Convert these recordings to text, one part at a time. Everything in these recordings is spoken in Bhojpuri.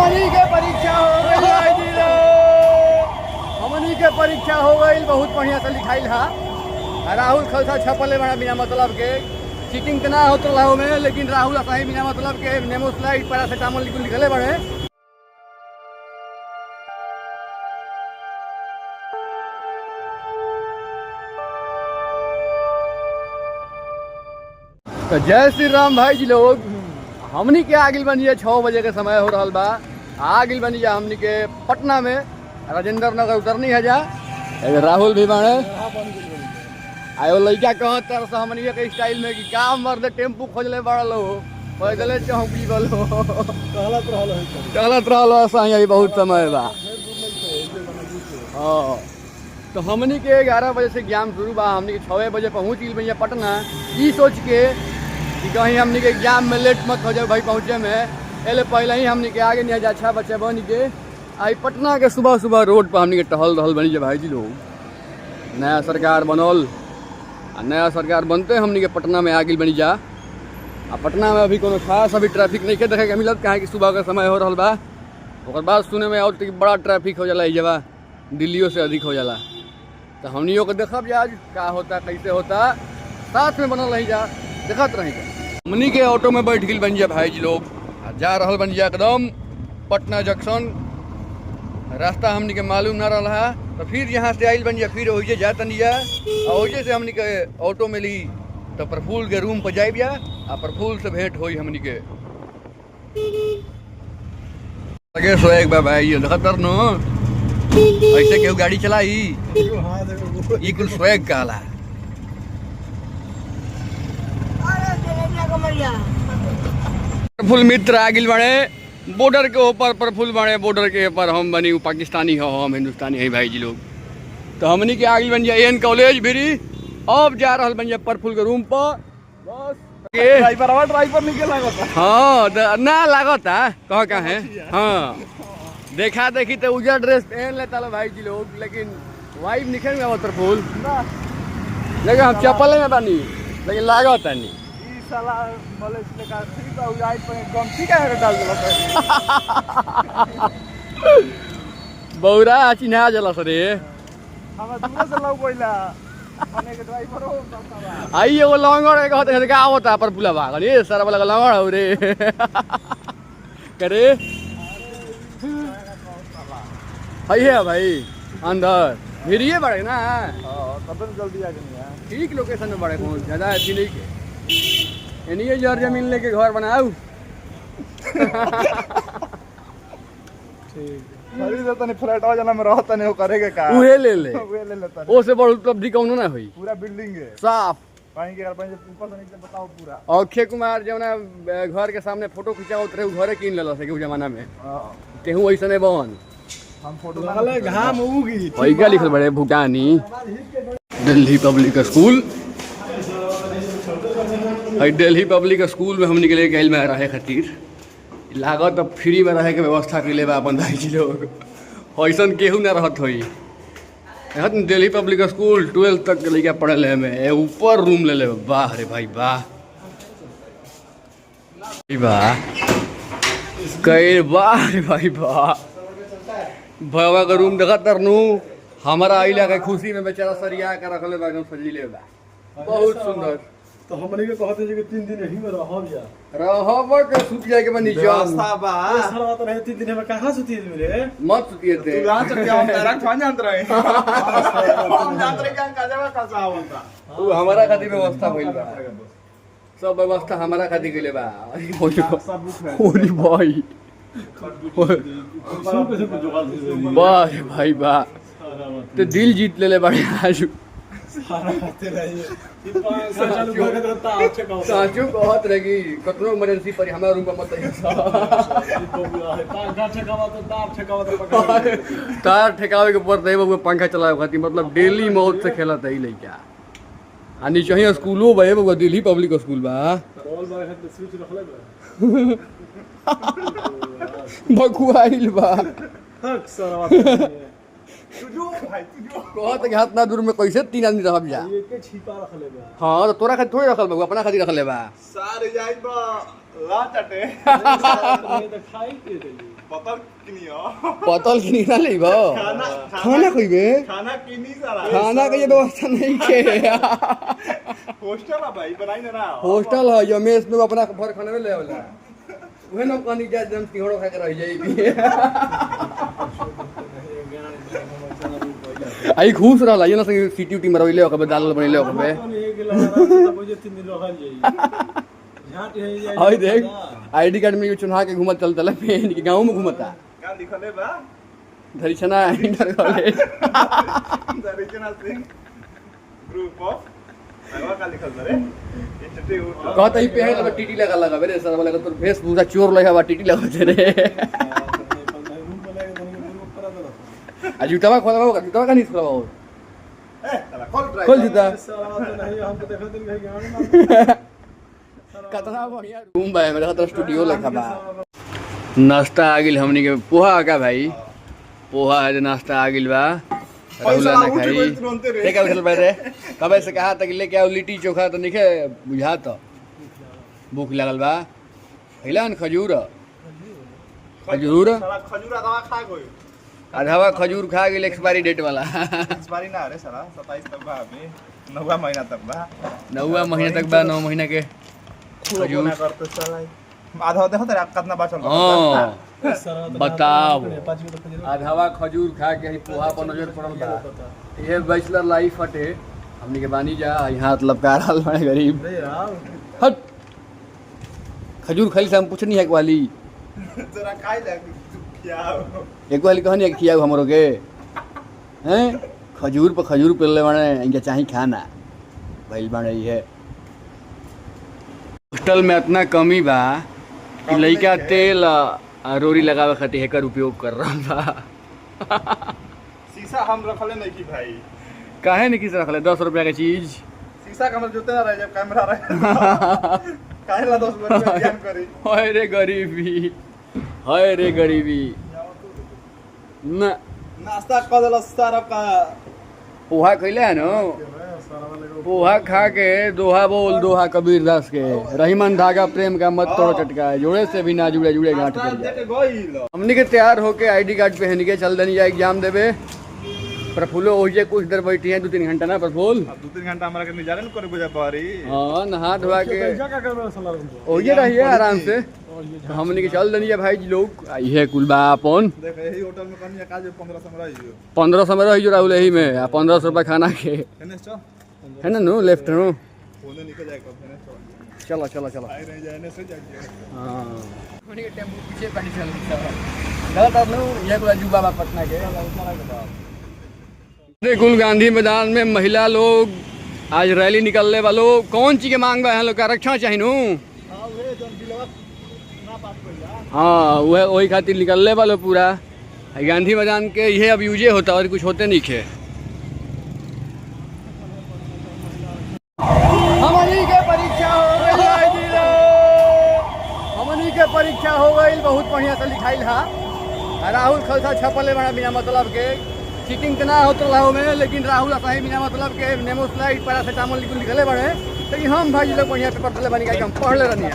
हमनी के परीक्षा हो गई भाई जी लोग। हमनी के परीक्षा हो गई, बहुत बढ़िया से लिखाइल हा। राहुल खलसा छपले बड़ा बिना मतलब के, चीटिंग तो ना होत रहा में, लेकिन राहुल सही बिना मतलब के नेमोस्लाइड पैरासीटामोल लिखले बड़े। तो जय श्री राम भाई जी लोग। हमनी के आगिल बनिए 6 बजे के समय हो रहा बा। आगिल बनी जा हमनी के पटना में राजेंद्र नगर उतरनी है जा। राहुल भी बने आयो लड़का कहाँ तरह से हमनी के स्टाइल में कि काम मर्द टेम्पू खोजले बड़ा लो पैदले चौकी बोलो चलत रहलो ऐसा बहुत समय बा। हाँ तो हमनी के 11 बजे से एग्जाम शुरू बा। हमनी के 6 बजे पहुँच गई भैया पटना, ई सोच के कि कहीं हमनी के एग्जाम में लेट मत हो जाए भाई पहुँचे में। एले पहले ही हमनी के आगे नहीं जा अच्छा बच्चा बन के आई पटना के सुबह सुबह रोड पर हमनी के टहल रहल बनी भाई जी लोग। नया सरकार बनल आ नया सरकार बनते हमनी के पटना में आगे बनी जा। आ पटना में अभी कोनो खास अभी ट्रैफिक नहीं के देखे के मिलत, काहे कि सुबह का समय हो रहा बा। ओकर बाद सुने में और बड़ा ट्रैफिक हो जाला ई जगह, दिल्लियों से अधिक हो जाला। तो हमनियों को देखब जा आज का होता कैसे होता, साथ में बनल रही जा देखत रही जा। हमनी के ऑटो में बैठ गई बन जा भाई जी लोग, जा रहल बन जा एकदम पटना जंक्शन। रास्ता हमनी के मालूम ना रहा, तो फिर यहाँ से आइल बन जा, फिर ओइजे जा तनी जा और ओइजे से हमनी के ऑटो में ली तो प्रफुल के रूम पर जाए जा आ प्रफुल से भेंट होई हमनी के। लगे सो एक बाबा ये देखतर नो ऐसे केहू गाड़ी चलाई ई कुल स्वैग कहला। प्रफुल मित्र आगिल बड़े बॉर्डर के ऊपर, प्रफुल बड़े बॉर्डर के ऊपर, हम बनी पाकिस्तानी हो हम हिंदुस्तानी है भाई जी लोग। तो हमनी के आगिल बन जाए एन कॉलेज भी। अब जा रहल बन जाए प्रफुल के रूम पर। बस ड्राइवर निकल लागत। हाँ ना लागत कह का है। हाँ देखा देखी तो उजर ड्रेस पहन लेता लो भाई जी लोग, लेकिन वाइफ निकल गया प्रफुल। लेकिन हम चप्पल में बानी लेकिन लागत नहीं साला बौरा चिन्हा जला सरे आई एगो लंगड़ एक होते का होता पर पुला भागल ये सारा वाला लंगड़ हो रे करे है भाई अंदर भिड़िए बड़े ना। जल्दी आ गए ठीक लोकेशन में बड़े पहुंच ज्यादा अच्छी नहीं के इन्हीं जर जमीन लेके घर बनाऊ। फ्लैटवा जना में रहता नहीं करेगा का उहे ले ले ओ से बड़ उपलब्धि कौनो ना होई। पूरा बिल्डिंग है साफ पानी के ऊपर से नीचे बताओ पूरा। अक्षय कुमार जौना घर के सामने फोटो खिंचावत रहे घरे कीन लेला से के जमाना में तेहू ऐसने बन हम फोटो लगले घाम उगी पैगा लिखल बड़े भूटानी Delhi public school. Delhi public school में हम निकले गए में रहे खातिर लागत अब फ्री में रहे के व्यवस्था के लिए अपन भाई जी लोग ऐसा केहू ना रहत होई। दिल्ली पब्लिक स्कूल 12 तक के लड़का पढ़े में ऊपर रूम ले ले। वाह रे भाई वाह वाह कई वाह रे भाई वाह भवा का रूम देखा तरनू हमारा आइला के खुशी में बेचारा सरिया के रखले बा एकदम सजीले बा बहुत सुंदर। तो हमने के कहते जे कि 3 दिन यही में रहब जा रहब के सुत जाए के बनी व्यवस्था बा सरवा तो नहीं 3 दिन में कहां सुती मिले मत सुतिए थे तू रात के हम डायरेक्ट फान जानत रहे हम जानत रहे कि काजवा कासा आवता तू हमारा खातिर व्यवस्था भइल बा सब व्यवस्था हमारा खातिर कइले बा। ओरी भाई वाह भाई वाह तो दिल जीत ले बड़े आज साचू कहत रही कतनो इमरजेंसी पर हमारा रूम पर मत तार ठेकावे के ऊपर दे पंखा चलावे खातिर मतलब डेली मौत से खेलत है लइका। आ नीचे ही स्कूलो बा बबुआ दिल्ली पब्लिक स्कूल बा बकुआइल बा कहत हाथ ना दूर में कैसे 3 आदमी रहब जा। हाँ तो तोरा खातिर थोड़े रखल बा अपना खातिर रखले बा सारे जाई बा ला चटे तो खाई के देली पतल किनियो पतल की निकल ली बो खाना खइबे खाना किनी सारा खाना के ये व्यवस्था नहीं के हॉस्टल है भाई बनाई ना हॉस्टल है जो मेस में अपना भर खाना में ले वाला वह न पानी जा जम तिहड़ो खा के रह जाई आई खुश रहला ये ना संग सिटी उटी में रहिले ओकबे दाल बनले ओकबे आई देख आईडी कार्ड में चुना के घुमत चल चल पेन के गांव में घुमता का लिखले बा धरिछना इंटर कॉलेज दरिचना सिंह ग्रुप ऑफ अगवा का लिखल रे इंस्टीट्यूट कहता ही पहले में टीटी लगा रे सर वाला तो फेस पूरा चोर लगा बा टीटी लगाते रे आज जूतावा खोला होगा जूतावा का नहीं खोला हो खोल जूता कतना बढ़िया रूम बा मेरा तो स्टूडियो लगा बा नाश्ता आ गेल हमनी के पोहा का भाई पोहा है नाश्ता आ गेल बा रहुला ना खाई ते का उठल बैठे कबे से कहा तक लेके आओ लिट्टी चोखा तो निके बुझा तो भूख लागल बा खइलान खजूर खजूर साला खजूरा दवा खा गयो आधावा खजूर खा गेल एक्सपायरी डेट वाला एक्सपायरी ना रे साला 27 तक बा अभी 9वां महीना तक बा 9वां महीना तक बा 9 महीना के खजूर ना करते साला आधा देखो तेरा कितना बचल हां बताओ आधावा खजूर खा के ही पोहा पर नजर पड़ल बा ये बैचलर लाइफ हटे हमनी के बानी जा यहाँ लपका रहल बड़े गरीब हट खजूर खाली से हम पूछनी है वाली जरा खाई ले क्या एक वाली कहनी है खियाओ हमरो के हैं खजूर पे ले बने इनके चाही खाना भइल बने है हॉस्टल में इतना कमी बा कि लइका तेल आ रोरी लगावे खातिर हेकर उपयोग कर रहा बा शीशा हम रखले नहीं की भाई काहे नहीं किस रखले 10 रुपया के चीज शीशा का मतलब जोते ना रह जब कैमरा रहे काहे ला 10 रुपया ज्ञान करी हाय रे गरीबी ना नाश्ता कर देला सारा का पोहा खइले है नो पोहा खा के दोहा बोल दोहा कबीर दास के रहीमन धागा प्रेम का मत तोड़ चटका जोड़े से भी ना जुड़े जुड़े गांठ पड़ जाए हमनी के तैयार होके आईडी कार्ड पहन के चल दनी जा एग्जाम देवे प्रफुल्लो ओजे कुछ देर बैठी है 2-3 घंटा ना प्रफुल्ल अब 2-3 घंटा हमरा के नजारे न करे बुझा पारी हां नहा धोवा के ओजे रहिए आराम से हमनी के चल दनी जा भाई जी लोग ये कुलबा अपन देख यही होटल में कनी का जो 1500 में रहियो 1500 में रही जो राहुल यही में 1500 रुपया खाना के एने चल है ना नो लेफ्ट नो ओने निकल जाए कब एने चल चलो आई रह जाए एने से जाए हां हमनी के टेम्पो पीछे गाड़ी चल गलत अब नो ये को जुबा बा पटना के कुल गांधी मैदान में महिला लोग आज रैली निकलने वालों कौन चीज के मांग है लोग का रक्षा चाहिए नु हाँ वही खातिर निकलने वालों पूरा गांधी मैदान के ये अब यूजे होता और कुछ होते नहीं खे हमनी के परीक्षा हो गई बहुत बढ़िया से लिखाइल हा राहुल खलसा छपले बड़ा बिना मतलब के चीटिंग तो ना होता रहा में लेकिन राहुल सही बिना मतलब के नेमोस्लाइड पैरासीटामोल लिखले बड़े लेकिन हम भाई लोग बढ़िया पेपर दिले बनी हम पढ़ ले रही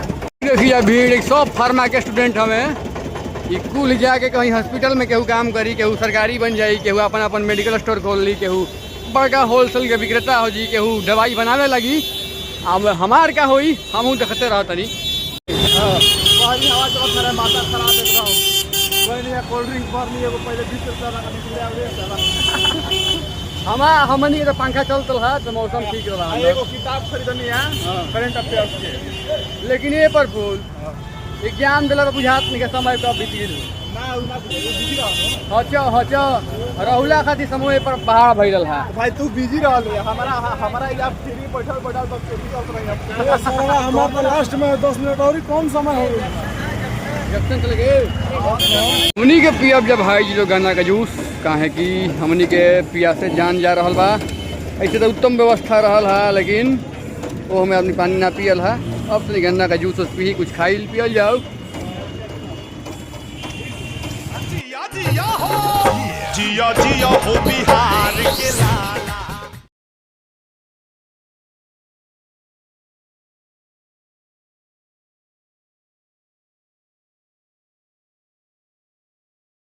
देखिए भीड़ सब फार्मा के स्टूडेंट हमें ये कुल जाके कहीं हॉस्पिटल में केहू काम करी केहू सरकारी बन जाई केहू अपन मेडिकल स्टोर खोल ली केहू बड़का होलसेल के विक्रेता हो जी केहू दवाई बनावे लगी अब हमार का होई हमहू देखते रह तनी कोल्ड ड्रिंक पहले 20 रुपया हमनी के पंखा चलता है तो मौसम ठीक रहा एगो किताब खरीदनी है करंट अफेयर्स के लेकिन ये पर फूल एग्जाम दिला तो बुझात नहीं के समय तो बीत गेल ना बिजी रहो हचा राहुला खातिर समय पर पहाड़ भइल है भाई तू बिजी रहल है हमारा एग्जाम फ्री बैठल तो चोरी चल रही है सारा हमारा लास्ट में 10 मिनट और कम समय हो गया हमनी के पियब जब भाई जी लोग गन्ना का जूस काहे कि हमनी के पिया से जान जा रहल बा ऐसे तो उत्तम व्यवस्था रहल है लेकिन वो हमें अपनी पानी ना पियल है अब तो गन्ना का जूस पी कुछ खाई पियल जाओ जिया हो बिहार के